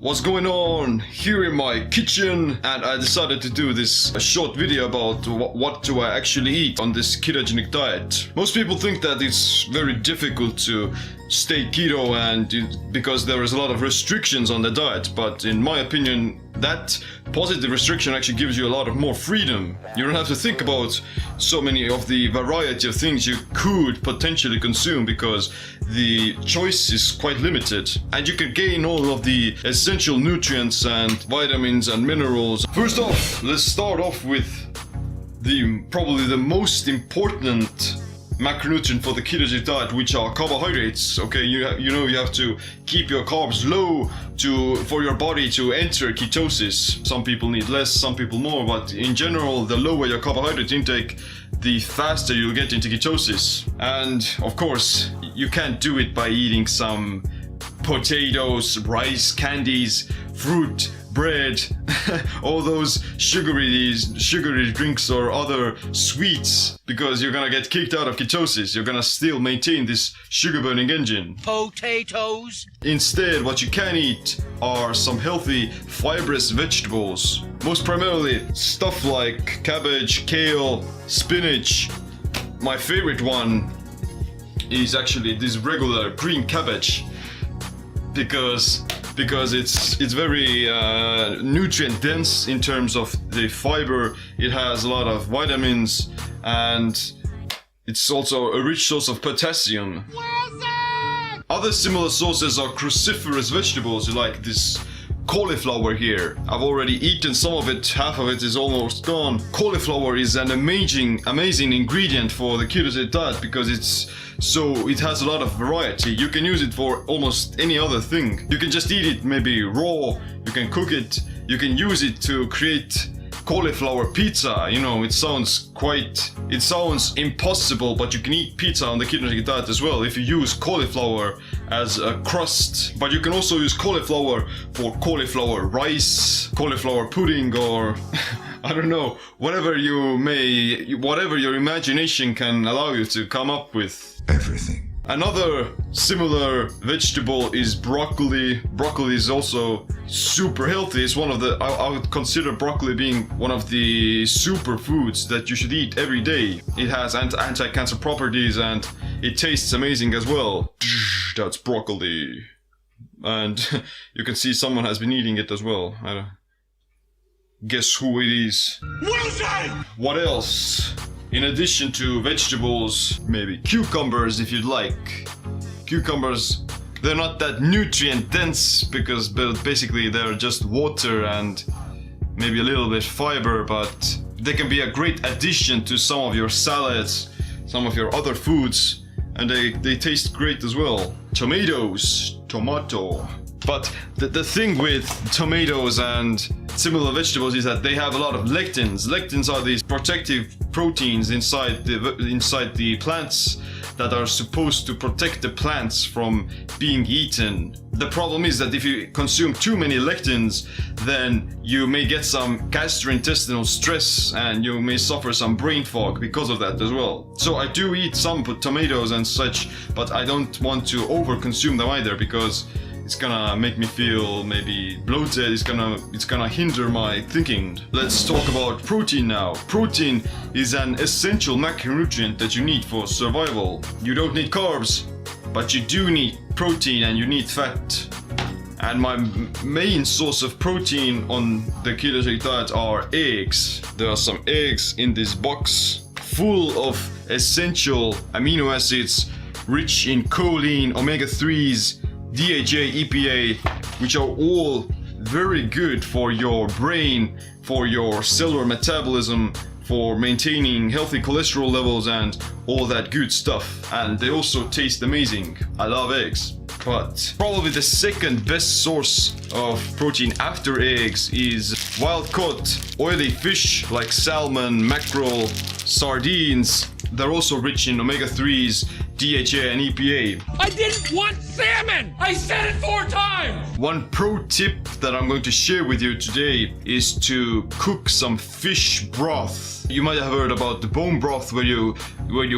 What's going on here in my kitchen? And I decided to do this short video about what do I actually eat on this ketogenic diet. Most people think that it's very difficult to stay keto because there is a lot of restrictions on the diet, but in my opinion that positive restriction actually gives you a lot of more freedom. You don't have to think about so many of the variety of things you could potentially consume because the choice is quite limited, and you can gain all of the essential nutrients and vitamins and minerals. First off, let's start off with probably the most important macronutrient for the ketogenic diet, which are carbohydrates. Okay, you have to keep your carbs low for your body to enter ketosis. Some people need less, some people more, but in general, the lower your carbohydrate intake, the faster you'll get into ketosis. And of course, you can't do it by eating some potatoes, rice, candies, fruit, bread, all those sugary drinks or other sweets, because you're gonna get kicked out of ketosis. You're gonna still maintain this sugar burning engine. Potatoes. Instead, what you can eat are some healthy fibrous vegetables. Most primarily stuff like cabbage, kale, spinach. My favorite one is actually this regular green cabbage because it's very nutrient dense in terms of the fiber. It has a lot of vitamins, and it's also a rich source of potassium. Other similar sources are cruciferous vegetables, like this cauliflower here. I've already eaten some of it, half of it is almost gone. Cauliflower is an amazing ingredient for the ketogenic diet because it has a lot of variety. You can use it for almost any other thing. You can just eat it maybe raw, you can cook it, you can use it to create cauliflower pizza. You know, it sounds impossible, but you can eat pizza on the ketogenic diet as well if you use cauliflower as a crust. But you can also use cauliflower for cauliflower rice, cauliflower pudding, or I don't know, whatever your imagination can allow you to come up with. Everything. Another similar vegetable is broccoli. Broccoli is also super healthy. It's one of the, I would consider broccoli being one of the superfoods that you should eat every day. It has anti-cancer properties and it tastes amazing as well. That's broccoli. And you can see someone has been eating it as well. Guess who it is? What else? In addition to vegetables, maybe cucumbers if you'd like. Cucumbers, they're not that nutrient dense because basically they're just water and maybe a little bit fiber, but they can be a great addition to some of your salads, some of your other foods, and they taste great as well. Tomato. But the thing with tomatoes and similar vegetables is that they have a lot of lectins. Lectins are these protective proteins inside the plants that are supposed to protect the plants from being eaten. The problem is that if you consume too many lectins, then you may get some gastrointestinal stress and you may suffer some brain fog because of that as well. So I do eat some tomatoes and such, but I don't want to overconsume them either because it's gonna make me feel maybe bloated. It's gonna hinder my thinking. Let's talk about protein now. Protein is an essential macronutrient that you need for survival. You don't need carbs, but you do need protein and you need fat. And my main source of protein on the ketogenic diet are eggs. There are some eggs in this box full of essential amino acids rich in choline, omega-3s, DHA, EPA, which are all very good for your brain, for your cellular metabolism, for maintaining healthy cholesterol levels and all that good stuff. And they also taste amazing. I love eggs. But probably the second best source of protein after eggs is wild-caught oily fish like salmon, mackerel, sardines. They're also rich in omega-3s, DHA and EPA. I didn't want salmon! I said it 4 times! One pro tip that I'm going to share with you today is to cook some fish broth. You might have heard about the bone broth where you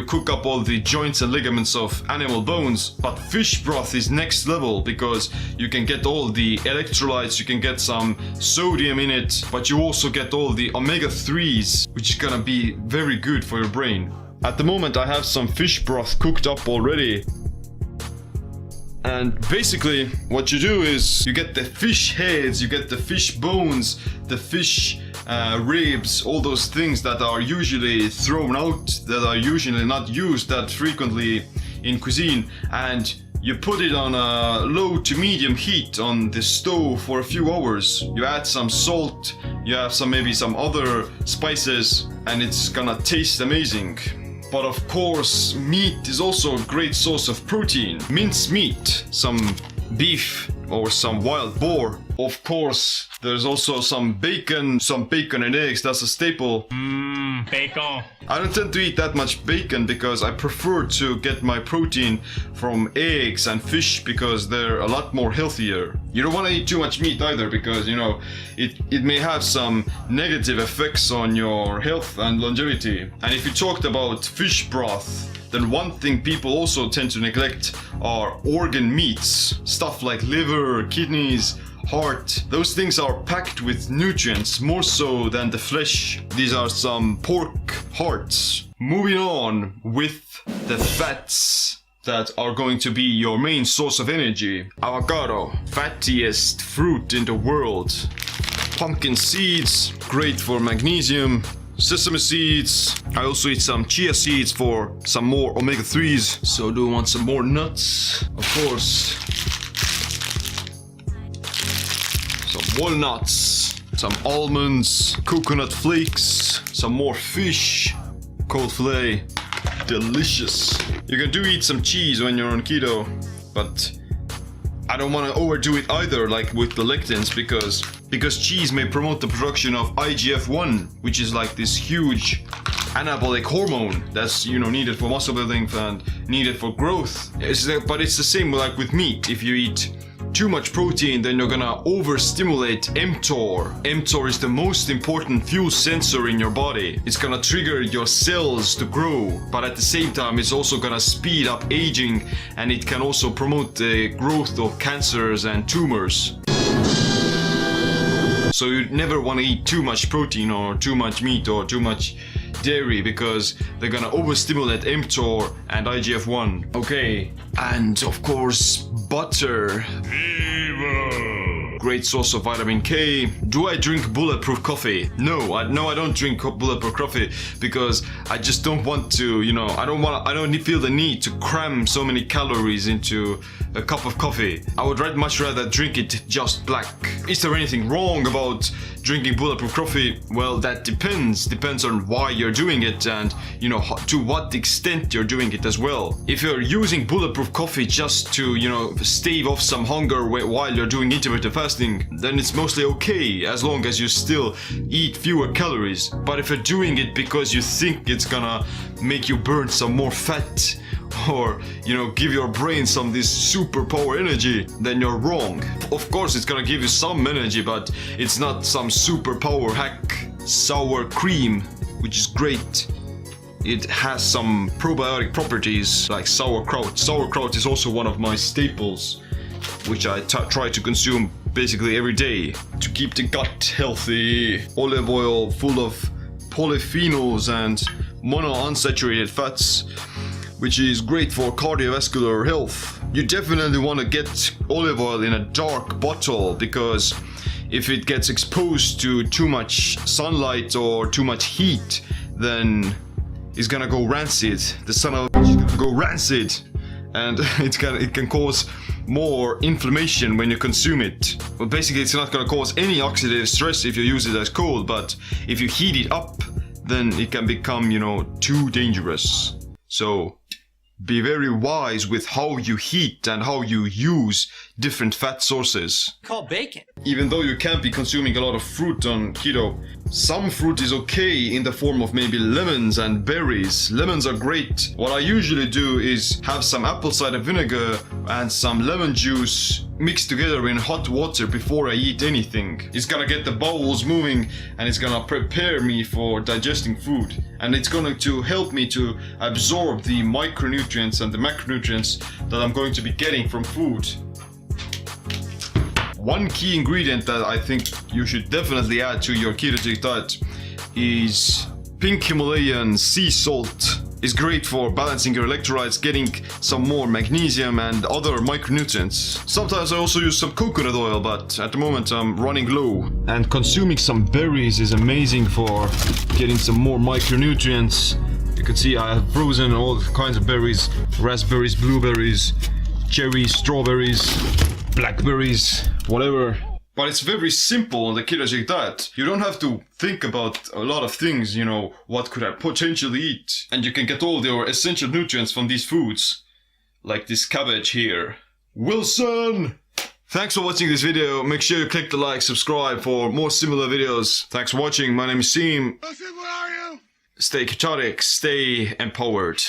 cook up all the joints and ligaments of animal bones, but fish broth is next level because you can get all the electrolytes, you can get some sodium in it, but you also get all the omega-3s, which is gonna be very good for your brain. At the moment I have some fish broth cooked up already. And basically what you do is you get the fish heads, you get the fish bones, the fish ribs, all those things that are usually thrown out, that are usually not used that frequently in cuisine, and you put it on a low to medium heat on the stove for a few hours. You add some salt, you have maybe some other spices, and it's gonna taste amazing. But of course, meat is also a great source of protein. Minced meat, some beef or some wild boar. Of course, there's also some bacon and eggs, that's a staple. Bacon. I don't tend to eat that much bacon because I prefer to get my protein from eggs and fish because they're a lot more healthier. You don't want to eat too much meat either because, you know, it may have some negative effects on your health and longevity. And if you talked about fish broth, then one thing people also tend to neglect are organ meats. Stuff like liver, kidneys, heart. Those things are packed with nutrients more so than the flesh. These are some pork hearts. Moving on with the fats that are going to be your main source of energy. Avocado, fattiest fruit in the world. Pumpkin seeds, great for magnesium. Sesame seeds. I also eat some chia seeds for some more omega-3s. So do you want some more nuts? Of course. Some walnuts, some almonds, coconut flakes, some more fish, cold fillet. Delicious. You can do eat some cheese when you're on keto, but I don't want to overdo it either, like with the lectins, because cheese may promote the production of IGF-1, which is like this huge anabolic hormone that's, you know, needed for muscle building and needed for growth. But it's the same like with meat. If you eat too much protein, then you're gonna overstimulate mTOR. mTOR is the most important fuel sensor in your body. It's gonna trigger your cells to grow, but at the same time it's also gonna speed up aging, and it can also promote the growth of cancers and tumors. So you never want to eat too much protein or too much meat or too much dairy because they're gonna overstimulate mTOR and IGF-1. Okay, and of course butter. Great source of vitamin K. Do I drink bulletproof coffee? No, I don't drink bulletproof coffee because I just don't want to, you know, I don't feel the need to cram so many calories into a cup of coffee. I would much rather drink it just black. Is there anything wrong about drinking bulletproof coffee? Well, that depends on why you're doing it and, you know, to what extent you're doing it as well. If you're using bulletproof coffee just to, you know, stave off some hunger while you're doing intermittent fasting, then it's mostly okay as long as you still eat fewer calories. But if you're doing it because you think it's gonna make you burn some more fat or, you know, give your brain some this superpower energy, then you're wrong. Of course it's gonna give you some energy, but it's not some superpower hack. Sour cream, which is great. It has some probiotic properties like sauerkraut. Sauerkraut is also one of my staples, which I try to consume basically every day to keep the gut healthy. Olive oil full of polyphenols and monounsaturated fats, which is great for cardiovascular health. You definitely want to get olive oil in a dark bottle because if it gets exposed to too much sunlight or too much heat, then it's gonna go rancid. The son of a bitch is gonna go rancid, and it can cause more inflammation when you consume it. Well, basically it's not gonna cause any oxidative stress if you use it as cold, but if you heat it up, then it can become, you know, too dangerous. So be very wise with how you heat and how you use different fat sources. Called bacon. Even though you can't be consuming a lot of fruit on keto, some fruit is okay in the form of maybe lemons and berries. Lemons are great. What I usually do is have some apple cider vinegar and some lemon juice mixed together in hot water before I eat anything. It's gonna get the bowels moving and it's gonna prepare me for digesting food. And it's going to help me to absorb the micronutrients and the macronutrients that I'm going to be getting from food. One key ingredient that I think you should definitely add to your ketogenic diet is pink Himalayan sea salt. It's great for balancing your electrolytes, getting some more magnesium and other micronutrients. Sometimes I also use some coconut oil, but at the moment I'm running low. And consuming some berries is amazing for getting some more micronutrients. You can see I have frozen all kinds of berries: raspberries, blueberries, cherries, strawberries, blackberries, whatever. But it's very simple on the ketogenic diet. You don't have to think about a lot of things, you know, what could I potentially eat? And you can get all your essential nutrients from these foods. Like this cabbage here. Wilson! Thanks for watching this video. Make sure you click the like, subscribe for more similar videos. Thanks for watching. My name is Seem. Where are you? Stay ketogenic, stay empowered.